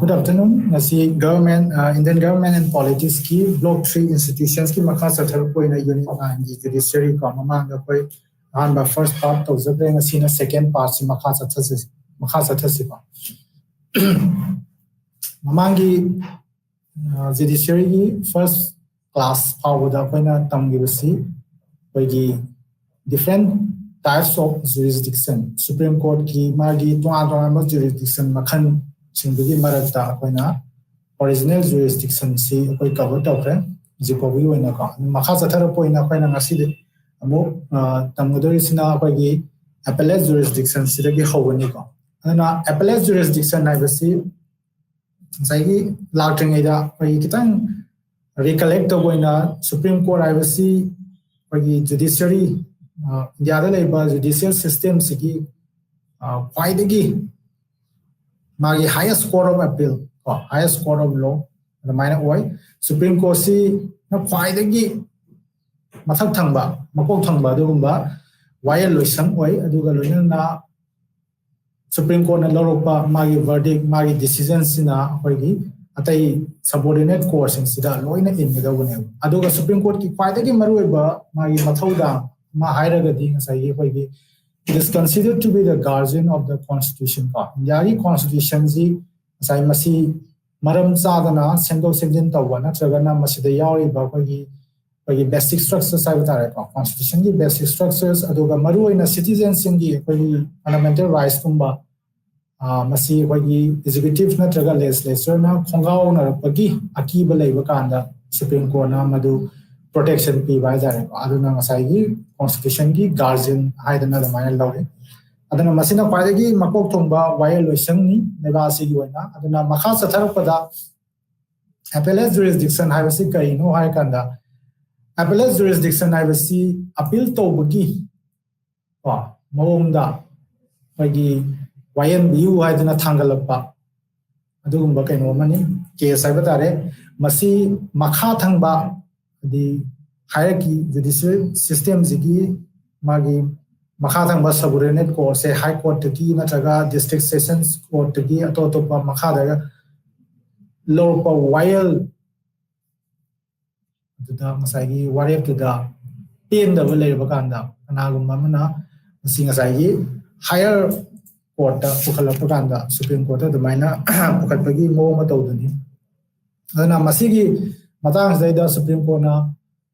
Good afternoon. Nasi government, Indian government and politics ki block 3 institutions ki makha sathar koi na unit the judiciary ko mamang ga koi ba first part to zabe nasi na second part si makha sathar si ba. Mamang gi judiciary ki first class power da koi na tam gi basi koi gi different types of jurisdiction. Supreme Court ki magi tuan jurisdiction makhan Singbugi Marakta Koina original jurisdiction si koi cover tawre jipogi oina ka makha sathara poina koina ngasi amu tamudori sina koi gi appellate jurisdiction sidagi hawani ko ana appellate jurisdiction naibasi saigi lacting ida koi kitang recollect toina Supreme Court naibasi koi gi judiciary India da leba judicial system sigi kwaidagi Magi highest court of appeal, highest court of law, the minor way, Supreme Court si na kwaidagi mathak thangba, makok thangba dugumba, wire loisang way, aduga loina na Supreme Court na loropa magi verdict, magi decisions sina hoigi, atay subordinate courts in sida loina in the one. Aduga Supreme Court ki kwaidagi marueba magi mathauda ma hairagadi ngasai hoigi. It is considered to be the guardian of the Constitution. India's Constitution is masi maram sadana sendo sendin tawana tragana masida yauri bagi basic structures saibutare Constitution ki basic structures aduga maru ina citizens ingi fundamental rights tumba masi bagi executive na traga legislature na khongao na bagi akiba leiba kanda Supreme Court na madu protection pi by jare aduna ngasai Constitution ki guardian haidana the minor law aduna masina kwaidagi makok thongba wire loisang ni nebasi gi oina aduna makha satharupada appellate jurisdiction haibasi kaino hai kanda appellate jurisdiction haibasi appeal tawbagi mawongda bagi YNBU haidana thangalappa adugumba kaino mani case haibatare masi makha thangba the hierarchy judicial system zigi magi makhathang subordinate court say high court ki natraga district sessions court ki atotopa makhadaga lower pa while the masagi warrior to the pin the valley bakanda anagumma mana singa sai higher court pukhala pakanda Supreme Court the maina pukhatpagi mo ma tawduni adana masigi matang zaida Supreme Court na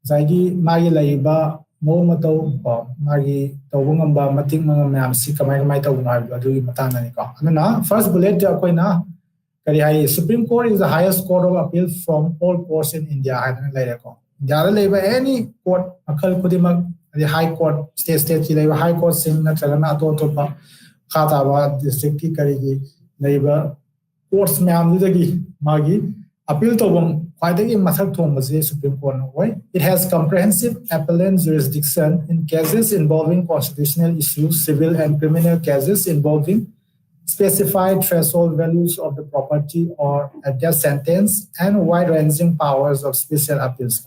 zaigi magi laiba mo matau magi tawungamba mating mga mayam si kamay tawunga adugi matang na ni ka anuna first bullet ja koina kari hai Supreme Court is the highest court of appeal from all courts in India haidana laire ko India laiba any court akhal kudimak the high court state ki laiba high court sing na tragana to pa khata ba district ki kari gi laiba courts mayam dagi magi appeal tawung Supreme Court. It has comprehensive appellate jurisdiction in cases involving constitutional issues, civil and criminal cases involving specified threshold values of the property or a death sentence, and wide-ranging powers of special appeals.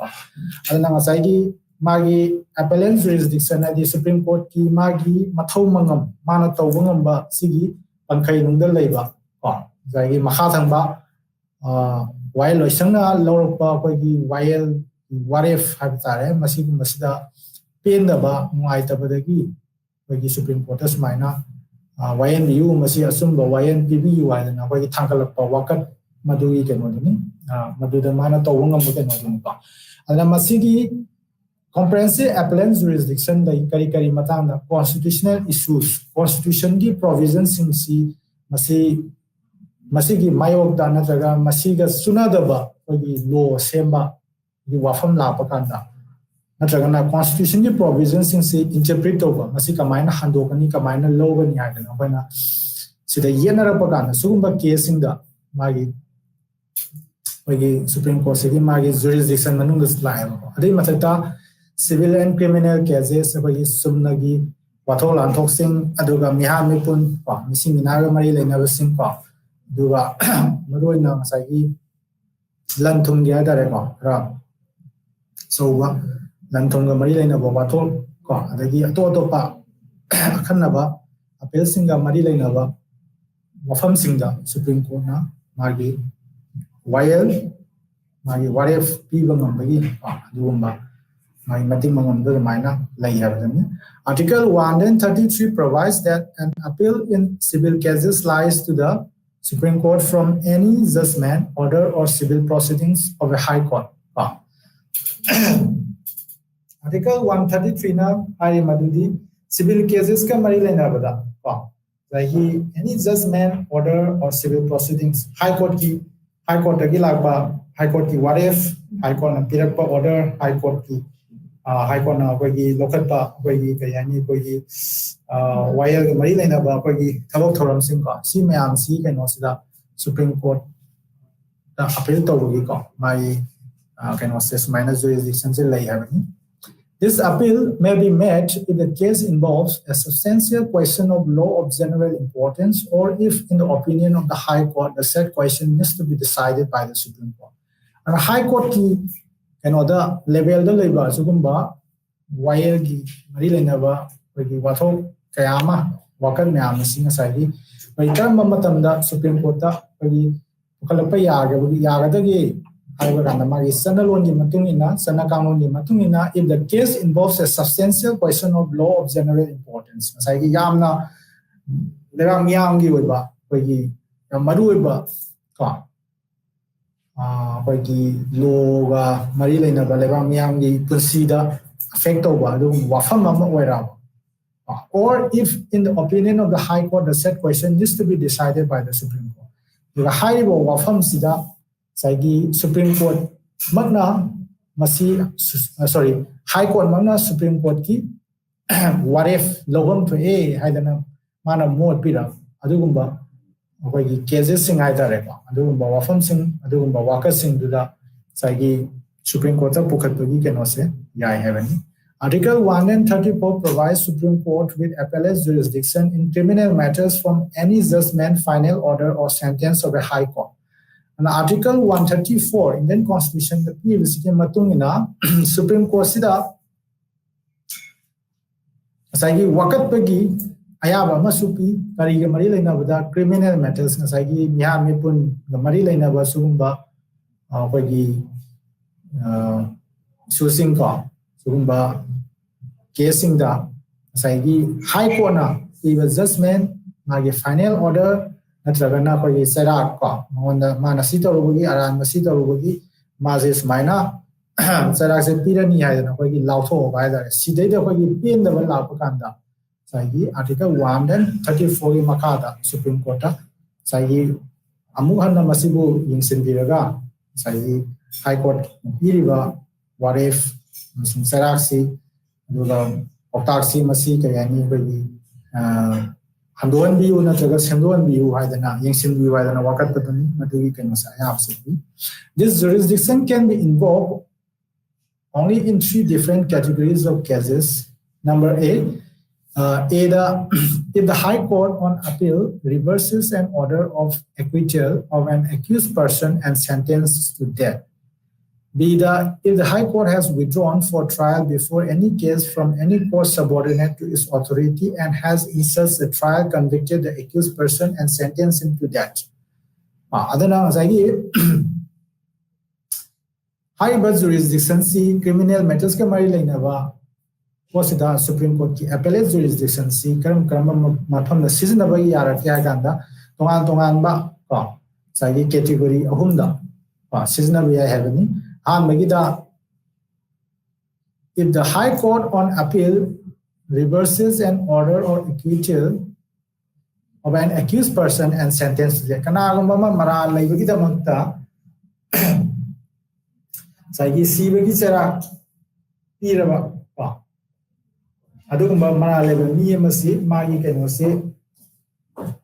Magi appellate jurisdiction at the Supreme Court ki magi mathau mangam mana tawungam ba sigi pangkai nungdal leiba. Zagi makhathang ba while loisangna loropa koigi while what if habitare masigu masida pain da ba mungai tabadagi koigi Supreme Court as maina YNBU masi asumba YNPBU haidana koigi thangalappa wakat madugi kenodini maduda mana tawungam kenodini ba adana masigi comprehensive appellate jurisdiction da kari matangda constitutional issues constitution gi provisions in si masigi mayok da natraga masiga sunadaba kogi law semba gi wafam la pakanda natraga na constitution gi provisions in si interpret over masika maina handokani ka maina law ga ni haidana koina sida yenara pakanda sugumba case inda magi kogi Supreme Court sigi magi jurisdiction manung slai adai mathata civil and criminal cases kogi sumnagi wathol anthok sing aduga miha mipun pa misi minaga mari leina sing pa duga maroina masagi lanthung ya dare ko ra so wa lanthung ga mari leina ba thol ko adagi to pa akhanna ba appeal singa mari leina ba wafam singda Supreme Court na magi while magi what if people ngambagi adugumba magi mating mangam maina lai habani. Article 133 provides that an appeal in civil cases lies to the Supreme Court from any judgment, order, or civil proceedings of a high court. Article 133 na hari madudi civil cases ka mari lena bada like any judgment, order, or civil proceedings high court ki lagba high court ki what if high court na pirakpa order high court ki high court na koi local pa koi kayani koi while the mari lena ba koi thabok thoram sing ko si mayam si kaino sida Supreme Court da appeal tawgi ko mai kaino ses minus jurisdiction se lai habani. This appeal may be made if the case involves a substantial question of law of general importance or if, in the opinion of the High Court, the said question needs to be decided by the Supreme Court. And the High Court ki the level the labor sugumba while ki mari never wato kayama wakan nyam sing asagi by term matamda Supreme Court ta kalapa yaga if the case involves a substantial question of law of general importance. Or if, in the opinion of the High Court, the said question needs to be decided by the Supreme Court. The High Supreme Court magna High Court magna Supreme Court ki what if logam to haidana mana more pira adugumba cases sing haidare adugumba wafam sing adugumba waka sing duda Supreme Court ta pukhatpagi keno se yai havani. Article 134 provides Supreme Court with appellate jurisdiction in criminal matters from any judgment, final order, or sentence of a High Court. And Article 134 Indian Constitution, the PUYAM matungina Supreme Court sida asagi wakat pagi ayaba masupi kari mari laina bada criminal matters asagi miha mipun mari laina ba sugumba pagi susing ko sugumba casing da asagi High Court na even judgment magi final order natragana koi serak ko monda mana sitorugi aran masitorugi mazes maina serak se pirani haidana koi lautho ba da sidai da koi pen da la pakanda sai Article 134 gi makada Supreme Court sai amu hanna masibu yingsin biraga sai High Court iriba what if serak si duga oktaksi masi kayani koi Handuan biu na jaga senduan biu haidana yengsin biu haidana wakat patani maduri kan masaya absolutely. This jurisdiction can be invoked only in 3 different categories of cases. Number A, if the High Court on appeal reverses an order of acquittal of an accused person and sentenced to death. B, if the High Court has withdrawn for trial before any case from any court subordinate to its authority and has in such a trial convicted the accused person and sentenced him to death. Adana high jurisdiction si criminal matters ka mari lainaba posida Supreme Court ki appellate jurisdiction si karam matham na sizinaba yara kya ganda tongan ba sagi category ahumda sizinaba ya havani. If the High Court on appeal reverses an order or acquittal of an accused person and sentenced to death, kanagumba mara laibagi damagta sagi sibagi sera iraba adugumba mara laiba mi amasi magi keno se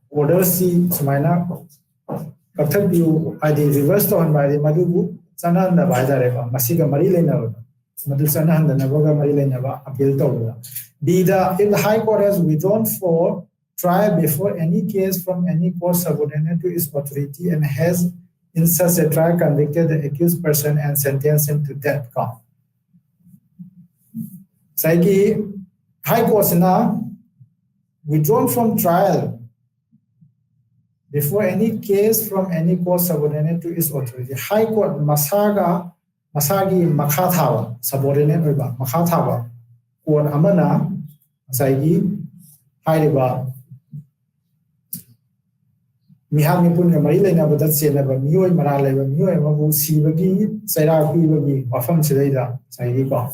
order si sumaina kathak biu adi reverse to by the madubu Sananda Bajareva, Masiga Marilena, Madusana and the Navoga Marilena, appeal to if the High Court has withdrawn for trial before any case from any court subordinate to its authority and has in such a trial convicted the accused person and sentenced him to death. Saiki High Court na withdrawn from trial before any case from any court subordinate to its authority. High Court Masagi Makhathava, subordinate river, Makhathava, Court Amana, Saigi, Haiba. Mihami Punya Marilena, but that's never new and Marale, new and Mabu Sivagi, Saira Pivagi, Wafam Chileda, Saigo.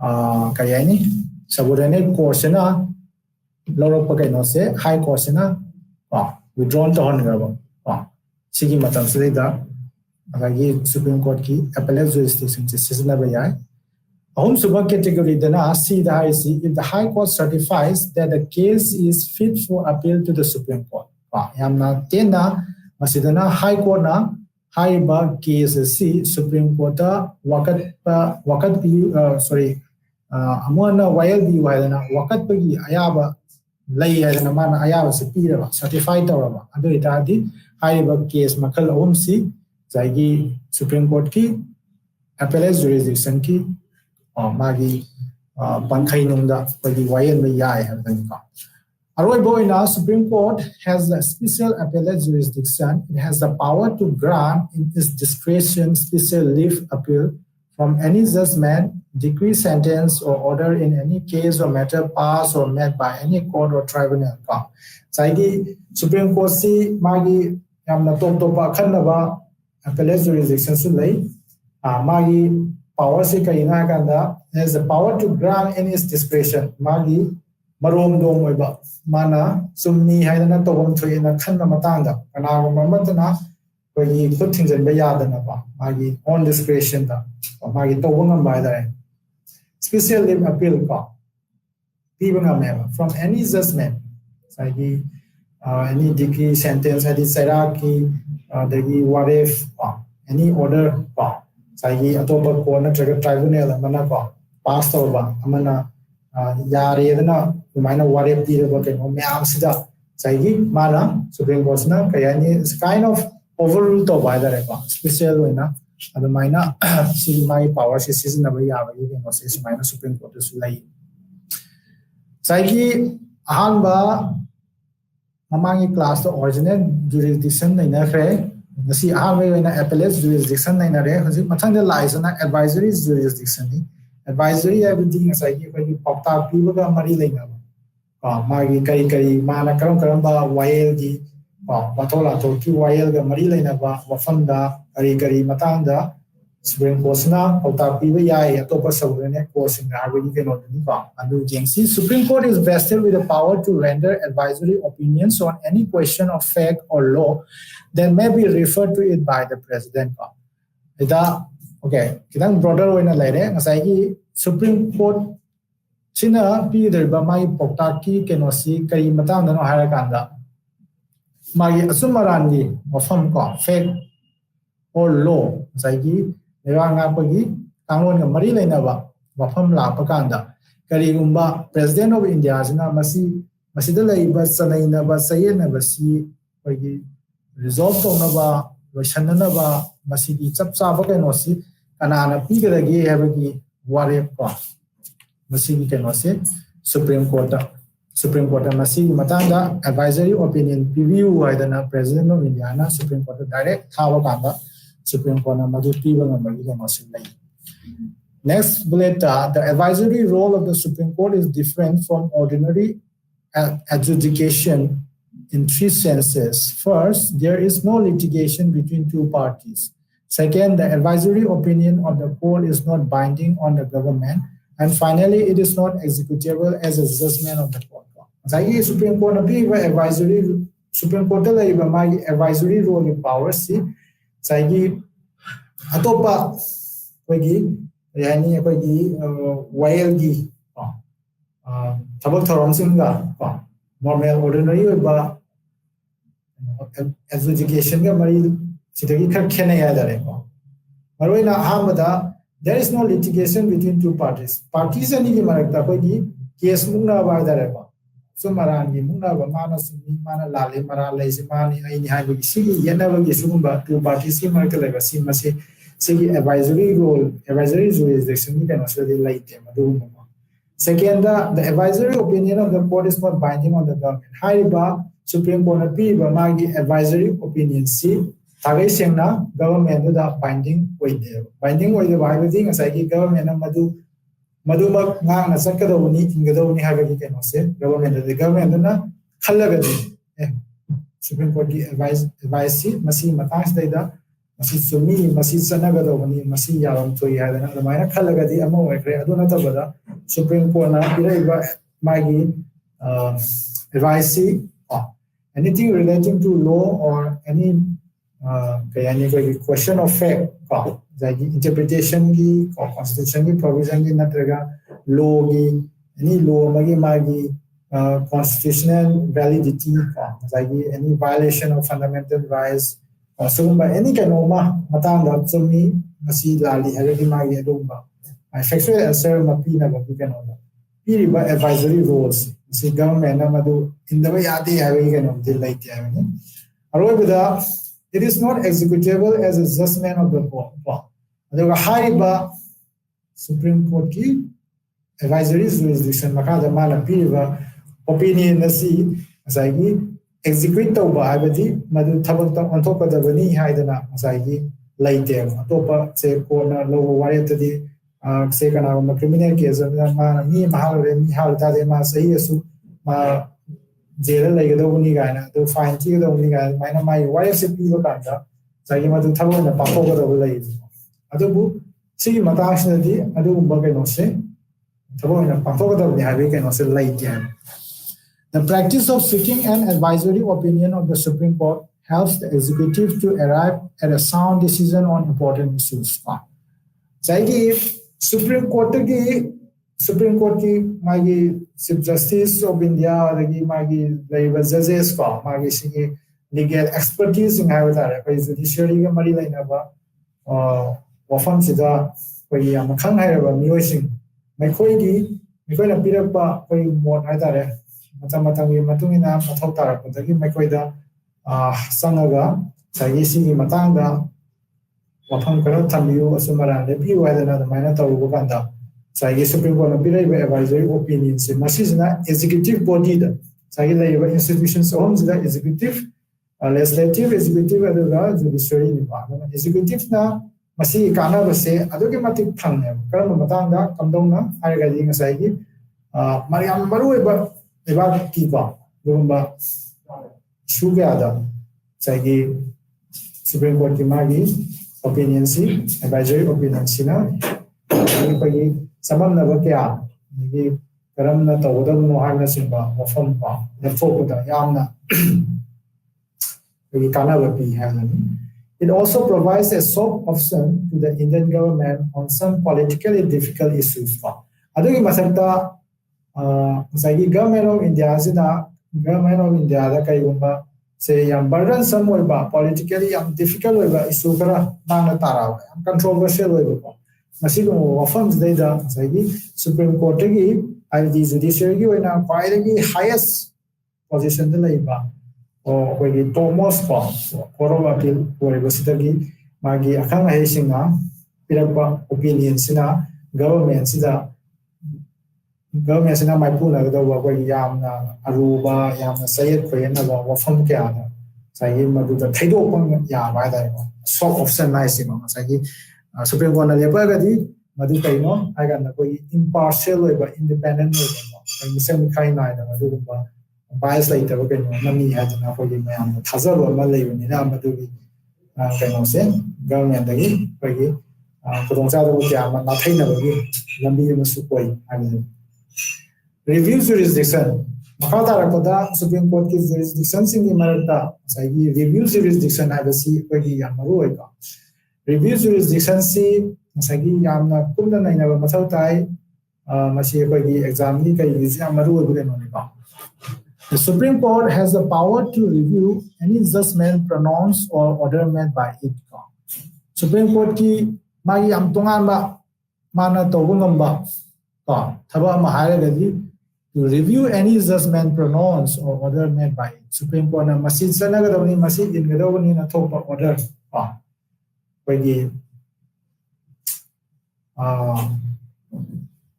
Kayani, subordinate course, Loro Pagano High Court, withdrawn to honorable. Sigi Matam Slida, Supreme Court key, appellate jurisdiction, Sisnabayai. Home super category then see the high C if the High Court certifies that the case is fit for appeal to the Supreme Court. Yamna Tena, Masidana High Court na High Bar case C, Supreme Court, Wakat Amwana YLB Wadana, Wakat Pagi, Ayaba. Lay as a man Ayava Sapira, certified Toraba, under it high case Makal Omsi, Zagi Supreme Court key, appellate jurisdiction key, or Magi Bankainunda, for the YN Yai have been got. Arroyo in our Supreme Court has a special appellate jurisdiction. It has the power to grant in its discretion special leave appeal from any judgment, decree, sentence, or order in any case or matter passed or made by any court or tribunal. Saigi Supreme Court si magi yamna topa khanaba appellate jurisdiction sulay magi power si kaina kanda has the power to grant in its discretion magi marom dom oiba mana sumni haidana tobam thoina khanna matanga kana mamatana kogi putting janba yadana ba magi on discretion da magi tobam by the special leave appeal from any judgment, any decree, sentence, any seraki, warif, any order, Atoba corner tribunal, Manapa, passed over, Amana, Yari, minor warif, Meamsida, Saigi, Mana, Supreme Court, Kayani is kind of overruled by the special winner. The minor see my power season of Yava, you can say minor Supreme Court is lay. Saiki Hanba among class the original jurisdiction in a fair. The see Hanway in appellate jurisdiction in a rare, Matanga lies on advisory jurisdiction. Advisory everything is like when you pop up people got Marilena. Magi Kari, Mana Karamba, Waildi, Batola, Toki, Wailga, Marilena, Wafanda. Kari Matanda, Supreme Court na Otapi Yai, Atopa Sovereign course in the Harvey cannot be Supreme Court is vested with the power to render advisory opinions on any question of fact or law that may be referred to it by the President. Okay, kitang broader way na laire, masaya Supreme Court sina Peter Bamai Poktaki Kenosi Kari Matanda no Harakanda. Magi Asumarandi of Hong fact or law, Zaigi, Nerangapagi, Kangon Marilena, Wafam La Pakanda, Karigumba, President of India, Masi, Masidala, Basanaina, Basayana, Basi, resolved on Nava, Vashanava, Masidi, Chapsava Kanosi, Anana Pigagi, Havagi, Warrior, Masidi Kanosi, Supreme Court. Supreme Court Masi Matanga, advisory opinion, review either President of Indiana, Supreme Court direct, Hawakanda. Supreme Court Next bullet, the advisory role of the Supreme Court is different from ordinary adjudication in three senses. First, there is no litigation between two parties. Second, the advisory opinion of the court is not binding on the government. And finally, it is not executable as a judgment of the court. The Supreme Court advisory Supreme Court advisory role in power see. Saigi Atopa Wagi Yani Wailgi Tabak Thoron Singa normal ordinary education Mari Sitaki Kenaya Marina Hamada, there is no litigation between two parties. Parties and Marakapagi, Kies Muna by the Reba. Sumarani, Muna, Mana Sumi, Mana Lali, Mara Lazimani, Aini Sigi, Yenava Gisumba, two parties, Markaleva, Sigi advisory role, advisory jurisdiction, you can also relate them. Second, the advisory opinion of the court is not binding on the government. Haiba Supreme Court pi ba magi advisory opinion si tagai sengna government da binding oide. Binding oide ba haibadi ngasai gi government na maduma ngang na sakadawni ingadawni haibagi keno se government na khallagadi Supreme Court ki advice si masi matang da masi sumi masi sanagadawni masi yaram toi haidana adamaina khallagadi amo oikre aduna tabada Supreme Court na piraiba magi advice anything relating to law or any question of fact like interpretation ki constitution ki provision ki natraga law ki any law magi constitutional validity like any violation of fundamental rights so by any kind of matang da chumi masi lali hari magi adumba factual answer mapina ba kan oda piriba advisory roles si government na madu indaba yadi hawi kan omdil like yawni arobida it is not executable as a judgment of the court aduga haiba Supreme Court ki advisory jurisdiction makada mala piriba opinion na si asai execute tawba habadi madu thabak ta onthokadabani haidana asai laite atopa se ko na logo waretadi say kana criminal case ma ni mahal mi hal ta de ma sahi asu ma jail laigadawni gaina do fine ti gadawni gaina maina mai YFC pi ba kanda sai ma du thabo na papo gadaw lai adubu sigi matashadi adu ba kaino se thabo na papo gadaw ni habi kaino se lai tian. The practice of seeking an advisory opinion of the Supreme Court helps the executive to arrive at a sound decision on important issues. Saigi Supreme Court ki magi Chief Justice of India agi magi labor judges ko magi sigi legal expertise in haibata kai judiciary ga mari laina ba wafam sida kai yam khang hairaba miyosing mai na pirakpa kai mon haidare matang matungina mathau tarakpadagi mai da sangaga sai sigi matangda wafam kana thambiyo asumara review haidana maina tawuba kanda sai Supreme Court na piraiba advisory opinion se masisna executive body da sai laiba institutions homes da executive legislative executive aduga judiciary ni ba executive na masi kana base adugi matik thangne karam matangda kamdongna haiga jinga sai gi mariam maruiba eba ki ba dumba sugada sai gi Supreme Court ki magi opinion si advisory opinion si na pagi samam na ba kya ni karam na tawdam no har na simba wafam pa na fokuda yamna pagi kana ba pi hanan. It also provides a soft option to the Indian government on some politically difficult issues. Adugi masakta sai government of India da kai gumba say yam burdensome oiba politically yam difficult oiba issue kara mana tara yam controversial oiba masigo wafams da sai Supreme Court gi the judiciary gi oina quite highest position da laiba o koi Thomas Court of Appeal oiba sidagi magi akang ai singa pirapa opinion sina government sina mai puna da wa koi yamna aruba yamna sayet koi na wa wafam kya na sai madu da thaido pang ya ba da soft option nai sima sai Supreme Court na lepa gadi madu kaino aga na koi impartial oiba independent oiba koi misam khai nai da madu ba bias later ba kaino nami hadna koi mayam thazalo ma leibani na madu kaino se government dagi koi kudongsa da kya ma na thaina ba gi lambi ma su koi ani review jurisdiction makata rakoda Supreme Court ki jurisdiction singi marata sai review jurisdiction abasi koi yamaru oiba review jurisdiction si masagi yamna kumna naina ba masau tai masi koi exam ni kai exam maru oiba no ba. The Supreme Court has the power to review any judgment pronounced or order made by it. Supreme Court ki magi am tongan ba mana tobungam ba thaba ma hairagadi to review any judgment pronounced or order made by it. Supreme Court na masi sanagadawni masi ingadawni na thopa order pagi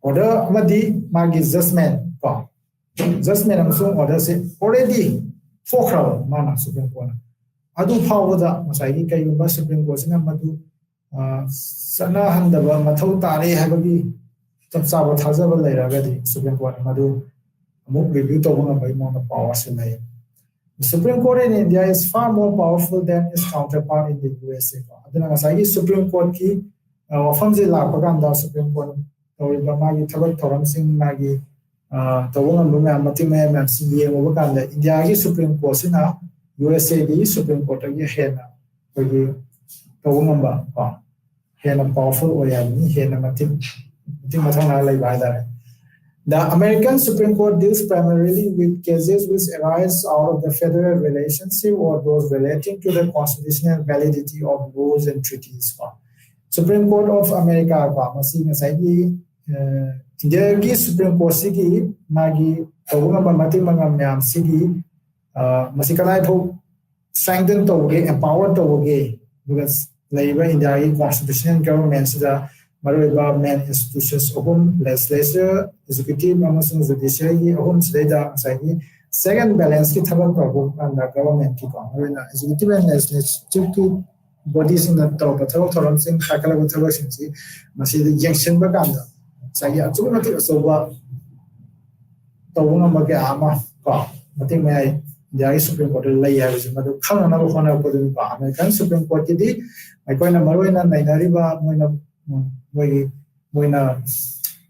order amadi magi judgment ko judgment amsung order se already for mana Supreme Court adu phawda masai gi kai ba Supreme Court sina madu sana handaba mathau tare habagi chap chaba thajaba leiragadi Supreme Court madu amuk review tobunga bai mo power se lai. The Supreme Court in India is far more powerful than its counterpart in the USA. Aduna ngasai Supreme Court ki wafamje lakpaganda Supreme Court tawriba magi thabak thoram sing magi tawunga mumya matima mem CBA obakanda India ki Supreme Court sina USA di Supreme Court gi hena kogi tawunga ba hena powerful oyani hena matim mathana lai baida. The American Supreme Court deals primarily with cases which arise out of the federal relationship or those relating to the constitutional validity of laws and treaties. Supreme Court of America India ki Supreme Court sigi magi tawunga ba mating mga myam sigi masikalai pho strengthen tawge empower tawge because labor India ki constitutional government sida Maruiba main institutions ohum legislature executive amasung judiciary ohum sida asai second balance ki thabak tabu under government ki na executive and legislative ki bodies in the top thoram sing hakala thabak sing si masi junction ba kanda sai achu mati asoba tawunga ma ke ama ko mati mai India Supreme Court lai ha bi madu khana na ko na ko ba American Supreme Court ki di ai ko na maruina nainari ba moina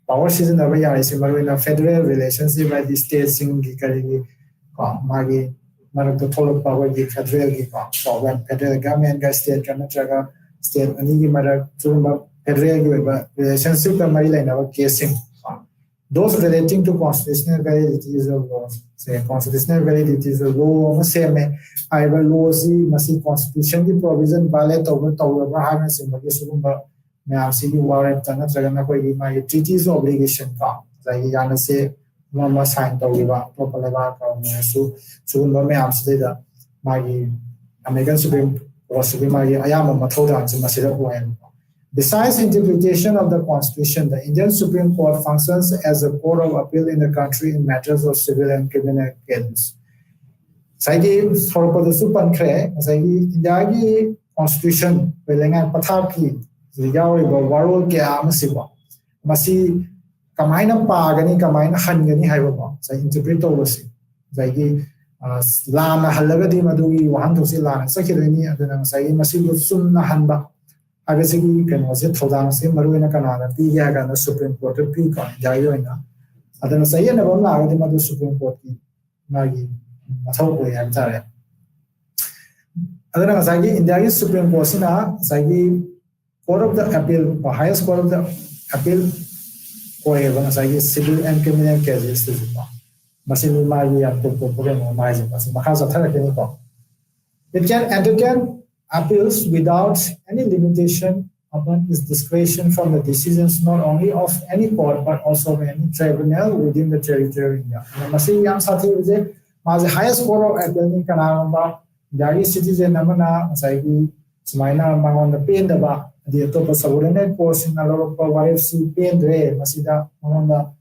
power season of yaris maruina federal relationship by the state sing ki kari magi marak to follow power the federal ki when federal government ga state kana traga state ani ki marak chuma federal ki relationship ka mari laina ba casing those relating to constitutional validities of laws say constitutional validities of law same I will law si masi constitution ki provision violate over ba ha se magi sugumba Now, see you warrant my treaties obligation come. Like Yana say, Mama signed to give up proper so soon may answer that my American Supreme Court, my Ayama Matoda and Masida. Besides interpretation of the Constitution, the Indian Supreme Court functions as a court of appeal in the country in matters of civil and criminal cases. Saigi for the Supan Kre, Saigi Indiagi Constitution, Velenga Pataki. Yauriba warol kya amasiba masi kamaina pagani kamaina hangani haiba sa interpret oversi zaigi lana halagadi madui wahan thosi lana sakirani adana sai masi sunna hanba agasigi kan wase thodang se maruina kanana pi ya kana Supreme Court pi ka jayoina adana sai na bom agadi madu Supreme Court ki magi mathau ko ya tare adana sai India ki Supreme Court sina sai Court of the Appeal, the highest court of the appeal, civil and criminal cases. It can entertain appeals without any limitation upon its discretion from the decisions not only of any court but also of any tribunal within the territory. The highest court of appeal ni kanamba dari citizen namana sumaina mangon the pain daba the top subordinate portion a lot of power FC pain re masida mangon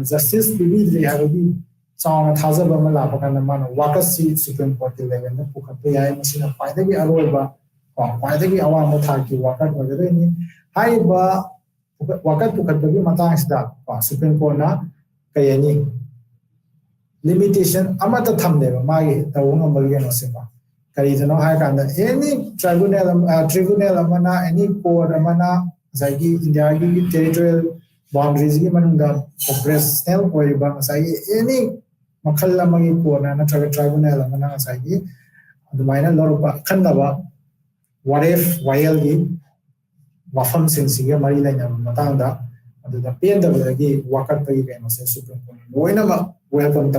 justice bibidri habi song thazaba mala pakana man wakasi Supreme Court level na pukhape ay masina paidagi aroba paidagi awam thaki wakat wagere ni hai ba wakat pukhatagi matang sida Supreme Court na kayani limitation amata thamne ba magi tawunga mageno seba any tribunal amana any court amana zagi India territorial boundaries gi manunda operational oiba zagi any makhalla magi court na tribunal amana zagi adumaina lorba khandaba what if while gi wafam sinsiga mari laina matangda aduda penda gi wakat pagi beno se Supreme Court loinama welcome to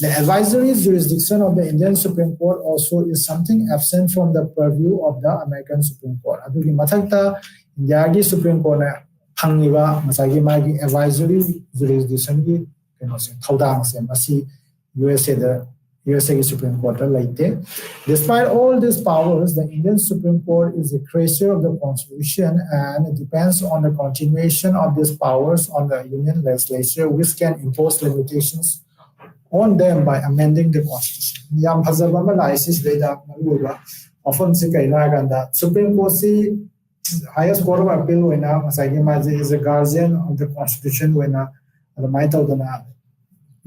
the advisory jurisdiction of the Indian Supreme Court also is something absent from the purview of the American Supreme Court. Adugi mathakta India Supreme Court na hangiba masagi magi advisory jurisdiction gi keno se thodang se masi USA the USA Supreme Court laite. Despite all these powers, the Indian Supreme Court is a creature of the Constitution and it depends on the continuation of these powers on the Union legislature, which can impose limitations on them by amending the Constitution. Yam Hazabama Lysis Veda Maluba often Sikainaganda. Supreme Court highest court of appeal when is a guardian of the Constitution when the might of the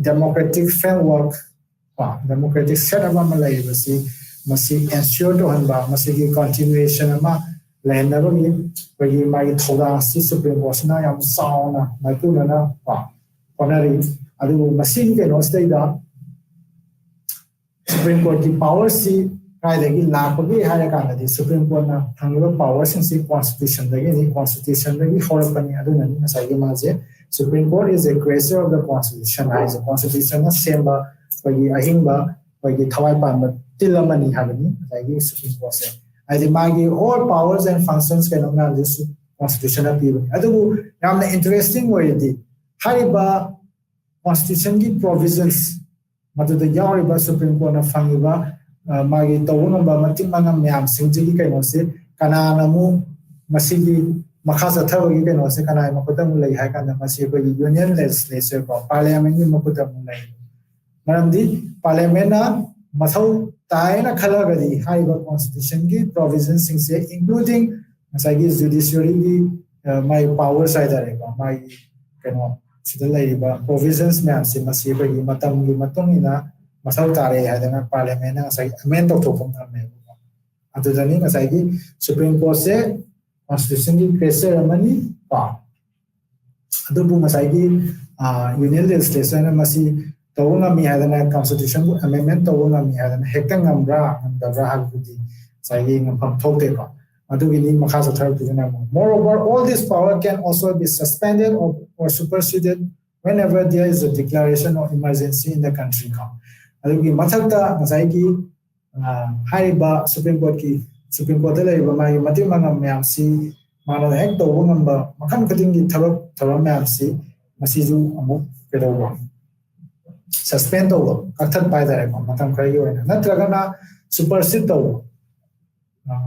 democratic framework. Democratic setup of Malay must ensure to Hanba, must continuation of land never where you might hold on Supreme Court. Now I'm sound, my Puna, Connery, I do machine can stay down. Supreme Court the power see, either in Lapagi, Hayakana, the Supreme Court now, Tango powers and see Constitution, the Constitution, the Horapani, Adun, as I imagine. Supreme Court is a creature of the Constitution, is a Constitution, same. Ahimba, Tawaipan, Tilamani Havani, like you Supreme Court say. I demand all powers and functions can only this Constitution appeal. I do now the interesting way the Hariba Constitution provisions, but the Yariba Supreme Court of Fangiba, Magi Tawunaba, Matimana Miam, Singji can say, Kananamu, Masigi, Makasa Tawa, you can also Kanai Makutamula, Hakan, Masiba, Union legislature, Parliament, Makutamula. Maramdi Parliament Masau Taina Kalagadi Haiba Constitution provisions including Judiciary my powers either my provisions Nancy Masiba Matam Matumina Masau Tare had a Parliament as I meant of Topum. Other than as I give Supreme Court say Constitution ceremony Adubu Masagi Union legislation Masi Tawunga mi hadana Constitution amendment Tawunga mi hadana hekang ambra and the Rahagudi saying a pump topic. Moreover, all this power can also be suspended or superseded whenever there is a declaration of emergency in the country. Adugi Mathata Masaiki Hariba Supreme Court Supreme Court Mati Matimanga Mamsi Mana Hek Tawunga Makan Katingi Taramamsi Masizu Amuk Pedawa. Suspend over, cut by the record, Matam Krayo, and Natragana supersede over.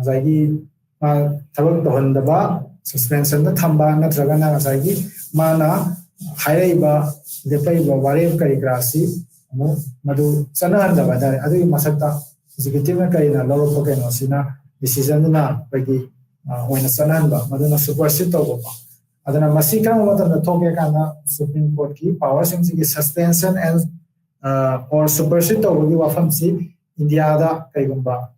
Zagi Tabak Hondaba, suspension the Tamba, Natragana Zagi, Mana, Haireba, the Playba, Warev Karigrasi, Madu, Sananda, Adi Masata, Executive Karina, Lower Pokenosina, decision na, Peggy, when a Sananda, Madonna supersede over. Adana Masika, what on the Tokekana Supreme Court key powers in suspension and or supersede over the Wafansi, India, Kayumba,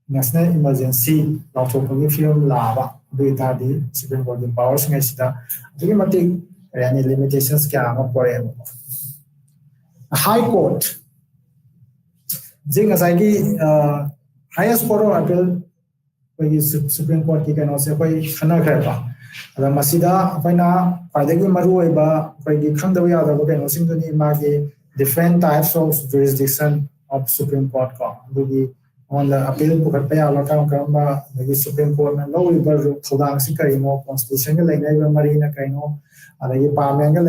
National Emergency, Lautopogi Film Lava, Duitadi, Supreme Court powers in Ashita, Dimatic, any limitations can operate. A High Court Zing as I highest court of appeal, Supreme Court can also pay Hanaka. Masida, Pina, Padagi Marueba, Pagi Kandavia, the Washington Magi, different types of jurisdiction of Supreme Court. On the appeal Pukapaya, Lakamba, the Supreme Court, and low river Todang Sikarino, Constitution, Marina Kaino, and the Pamanga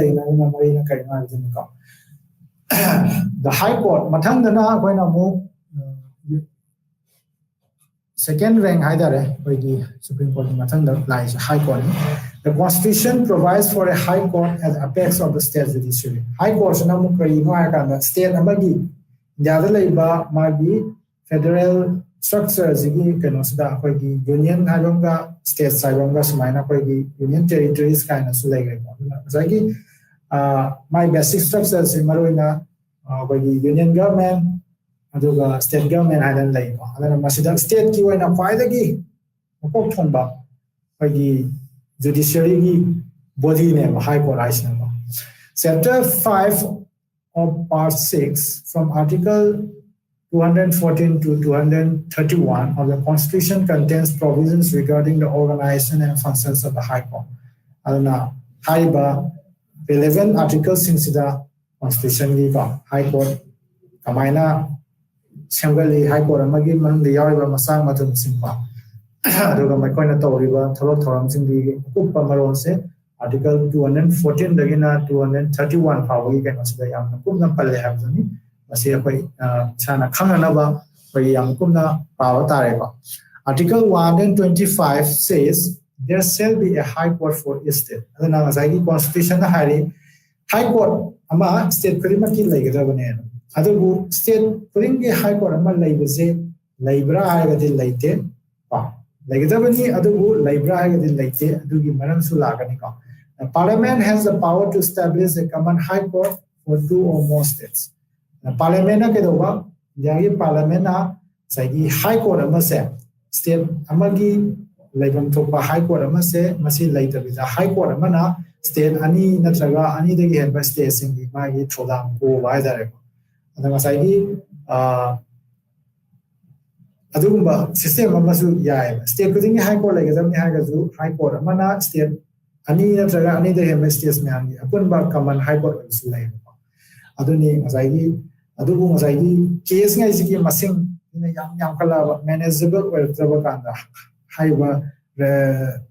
Marina Kaino. The High Court, Matangana, when I move. Second rank either by the Supreme Court Matanda lies High Court. The Constitution provides for a High Court as apex of the state judiciary. High Court Namuka state Amagi. The other labor Magi federal structures Kanosda Union Haronga, state Saronga Sumina Union territories kind of Zagi. My basic structures in Marina Union government. Aduga state government hadn't like Masida state key when a quite Mokomba by the judiciary body name, High Court Ice number. Chapter 5 of Part 6 from Article 214 to 231 of the Constitution contains provisions regarding the organization and functions of the High Court. Adana Haiba 11 articles in the Constitution High Court Kamaina Shangali High Court Magi Man the Yariba Masang Matum Simpa. Aduga Makoina Toriba, Tolo Torams in the Upa Maronse, Article 214, Dagina 231, Hawaii can also the Yam Pumna Pale Havani, masi akoi chana khanganaba koi yam kumna power tareko. Article 125 says there shall be a high court for each state. Adana ngasai constitution na hari high court ama state khudimaki laigadabane. Adubu state khudimgi high court ama laibase laibra haigadi laite pa laigadabani adubu laibra haigadi laite adugi maram su lagani ka. The Parliament has the power to establish a common high court for 2 or more states. The Parliament na kedoba yagi Parliament na sagi high court ama se state amagi laibam thopa high court ama se masi laitabida high court ama na state ani natraga ani degi henba state singi magi thodam ko waidare adama sagi adugumba system ama su yai state kuding high court lagadam ni hagazu high court ama na state ani natraga ani degi henba state me ani apunba common high court su lai aduni ngasai adugu ngasai case ngai sigi masing yam kala manageable or trabakanda haiba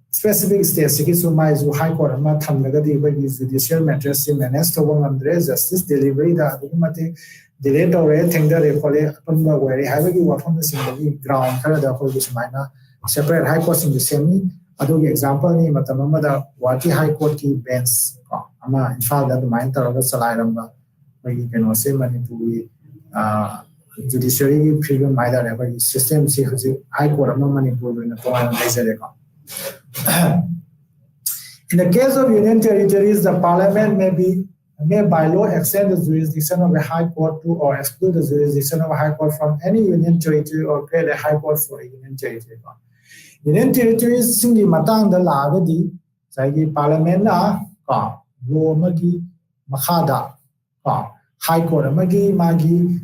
specific states ki sumai zu high court ma thamlaga di ba judicial matters se manage to bang andre justice delivery da adumati delay to re thingda re khole apunba wari haiba ki wafam the single ground kala da khol bismaina separate high court in the semi adugi example ni matamama da wati high court ki bench ama infal da main taraga salai ramba ba ki keno se Manipuri Judiciary freedom either ever system see high court of Manipuri in the in the case of union territories, the parliament may by law extend the jurisdiction of a high court to or exclude the jurisdiction of a high court from any union territory or create a high court for a union territory. Union territories singi matang the lagadi sagi parliament na ka law magi makada ka high court magi magi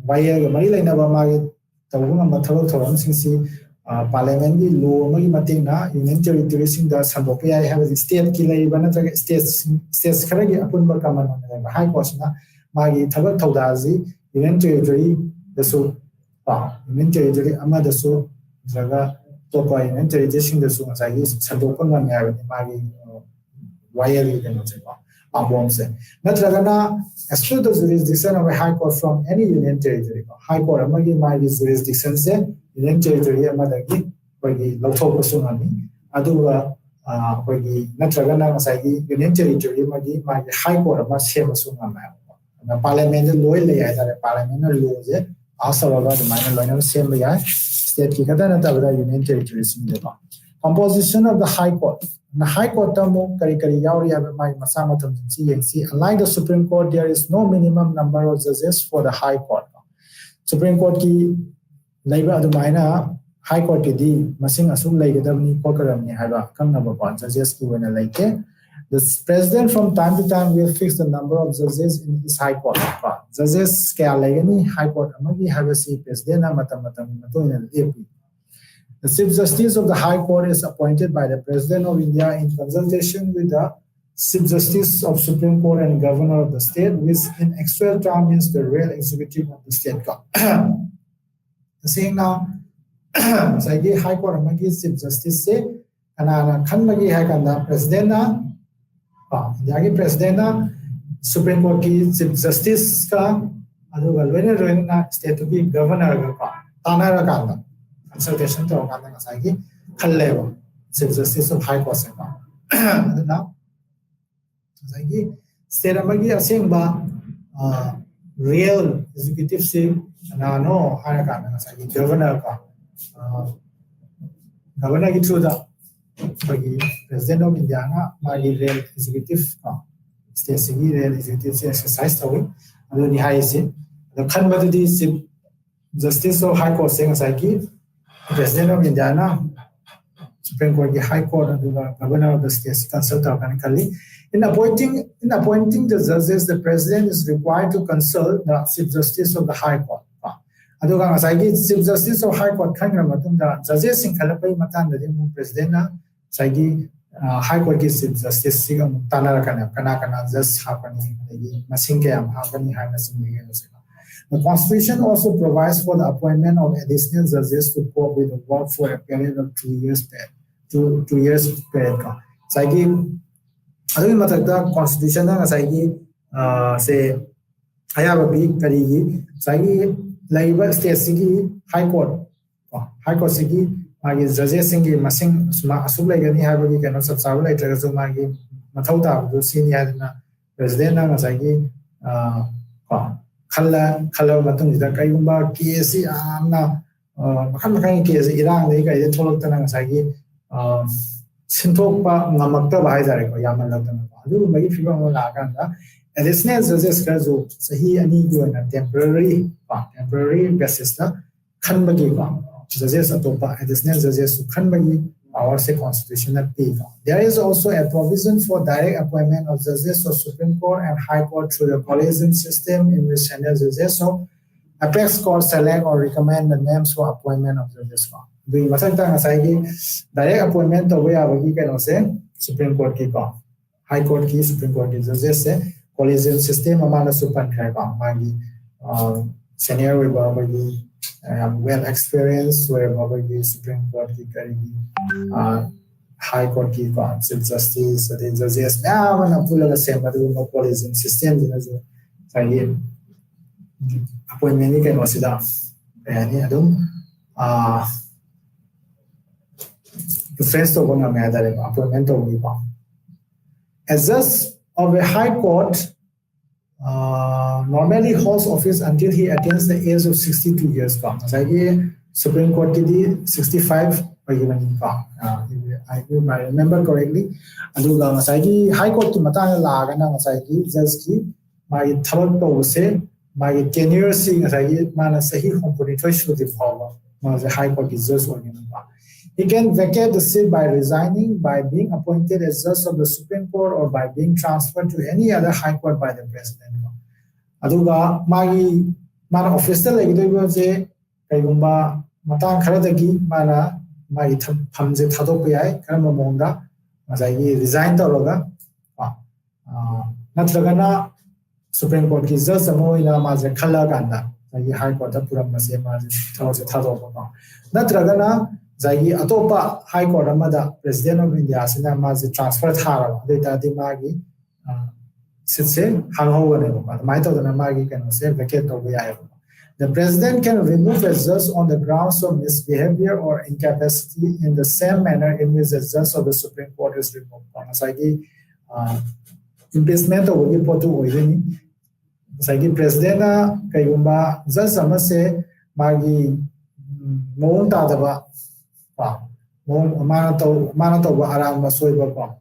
Waya Mari Lainaba Magi Tawuna Matalo Toram Sinsi Parliament law Magi Matina Union territories in the Sandopia have the state killer Banata states Karagi Apun Bakaman high courtna Magi Tabak Taudazi Union territory the so Union territory Ama the so Zaga Topa Union territory in the Sumasagi Sandopan Magi Waya you can say. Natragana exclude the jurisdiction of a high court from any union territory. High court amagi magi jurisdiction se union territory amadagi koigi lawthopasungani aduga koigi natragana ngasai union territory magi magi high court ama semasungama na parliament loi le ya tare parliament law je asaraga the minor loina same ya state ki kada na tabada union territory singdeba composition of the high court. The High Court kari yauri have my masama unlike the Supreme Court, there is no minimum number of judges for the High Court. Supreme Court ki laiba adumaina High Court ki di masing asum laigadabni kokaramni haiba kangnaba judges ki wena laite. The president from time to time will fix the number of judges in his High Court. Judges kaya laigani High Court amagi habasi president na matam matuina lepi. The Chief Justice of the High Court is appointed by the President of India in consultation with the Chief Justice of Supreme Court and Governor of the state, which in actual term means the real executive of the state. The same now, Sagi High Court Magi Chief Justice say, and Khan Magi Hakanda President na, Yagi President na, Supreme Court ki Chief Justice ka, Adu Galwena state to be Governor ka, Tanara Kanda. Consultation to Okanda Sagi, Kaleva, Chief Justice of High Court. Now, Sagi, Seramagi Asimba, real executive say, no, Harakana Sagi, Governor, Governor Gitruda, President of Indiana, my real executive, State Sigi, real executive exercise, and then the highest, the Kanbadi Justice of High Court saying Sagi. President of Indiana, Supreme Court, the High Court, and the Governor of the state consult organically. In appointing the judges, the President is required to consult the Chief Justice of the High Court. Aduga Sagi Chief Justice of High Court Kangra Matunda, judges in Kalapai Matan, the President, Sagi High Court Chief Justice Sigam Tanakana, Kanakana, just happening, Masinkam, happening, Highness. The Constitution also provides for the appointment of additional judges to cope with the work for a period of 2 years. 2 years period. Saigi, adu matagda Constitution na saigi say I have a big Karigi, Sagi, Labor State Sigi, High Court, High Court Sigi, Magi Zazesingi, Masing, Asulagani, Havagi, cannot subscribe later as Magi, Matota, the senior President Sagi, Kala Matung, the Kayumba, KSC, Amna, Makamaki KSC, Iran, the Tolotana Sagi, Sintopa, Namakta, Haizareko, Yamalatan, do make people Laganda. Additional judges kazu sahi ani ko na temporary basis na khanbagi ko judges atopa additional judges su khanbagi power se constitutional pe. There is also a provision for direct appointment of judges of Supreme Court and High Court through the collegium system in which senior judges of apex court select or recommend the names for appointment of judges. The masakta ngasai direct appointment to we abagi kano se Supreme Court ki ko High Court ki Supreme Court ki judges se collegium system amana supan kai ba magi senior we babagi well experienced where babagi Supreme Court ki kari High Court ki Chief Justice the judges mana pula same adu no collegium system dina jo sai appointment ni kai no sida yani adum difference to gona me adare appointment to wi ba as just of a High Court normally holds office until he attains the age of 62 years. Supreme Court ki 65 I remember correctly. And High Court ki matang laga na judge ki my thabak to se my tenure si mana sahi company to should the power. The High Court is just one. He can vacate the seat by resigning, by being appointed as judge of the Supreme Court, or by being transferred to any other High Court by the President. Aduga magi mana official legido je kaigumba matang kharadagi mana magi thamje thadok yai karama monda masai resign toroga natragana Supreme Court ki judge amoina maje khala ganda High Court ta puram mase maje thawse thadok ba natragana Zagi atopa High Court amada President of India sina mazi transfer thara data di magi sitse hangho ne mai to na magi can say vacate to be the President can remove a judge on the grounds of misbehavior or incapacity in the same manner in which the judge of the Supreme Court is removed. Sagi impeachment of the potu oideni Sagi President na kayumba judge amase magi moon tadaba mana to aram masoi ba ko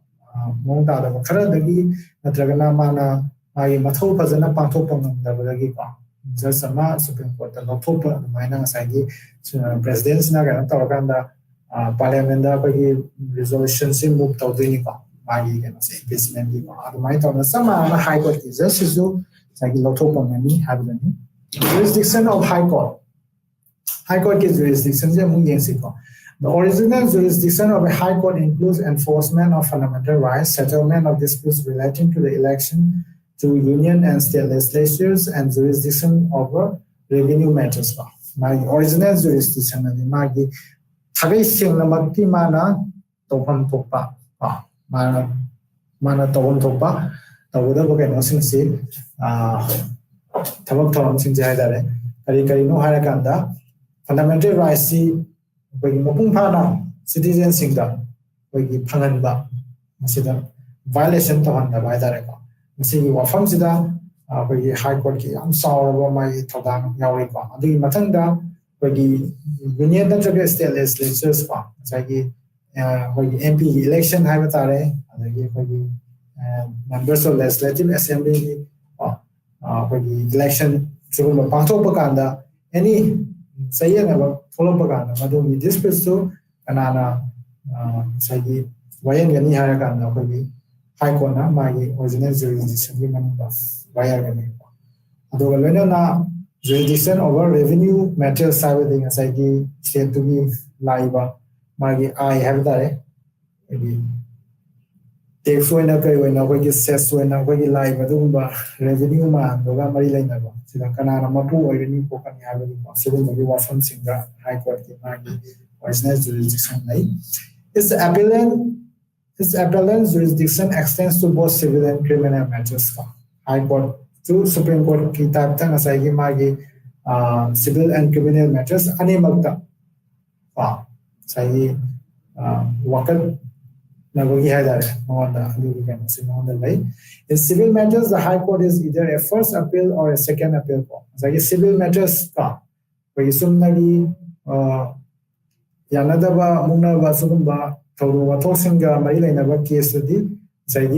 mong ta da khara dagi natragana mana ai mathau phajana pangthok pangam da dagi ko jasama Supreme Court no thop maina sagi president na ga ta kanda parliament da ko resolution se move to dini ko magi ga se impeachment ko admai to na sama na High Court ki justice jo sagi lo thop pangani habani jurisdiction of High Court ki jurisdiction je mung yen si ko. The original jurisdiction of a High Court includes enforcement of fundamental rights, settlement of disputes relating to the election to union and state legislatures, and jurisdiction over revenue matters. My original jurisdiction is Magi Tagay Singlamaki Mana Topan Topa, Mana Topan Topa, the Woodavogan Osin Tabak Tom Sinjadare, Karino Harakanda, fundamental rights. We mopung pana citizen singda we pangan ba masida violation to handa by the record. Missing wafam sida we High Court ki am saw my todang yawi ba. The matanga we union the state legislatures ba. Sagi we MP election habatare we members of legislative assembly we election chugum pangthok pakanda any say never follow Pagana, Madumi disputes to Anana Sagi, Wayan Gani Harakana, High Court, my original jurisdiction, women Wayagani. Adolena jurisdiction over revenue matters, everything as I give state to be live. Magi, I have that. Take when I get sets when I get live, revenue man, the Gamari Lena. Kanana Mapu or any Pokan Having considered the Wafan Singa High Court original jurisdiction. Its appellant jurisdiction extends to both civil and criminal matters. High Court to Supreme Court ki type ta ngasai gi magi civil and criminal matters animakta sai wakal nabagi hadare monda adugi kan se monda lai. In civil matters, the High Court is either a first appeal or a second appeal court. Sai civil matters ka wagi sumnagi yanadaba munaba sugumba thoru wathoksinga mari lainaba case di sai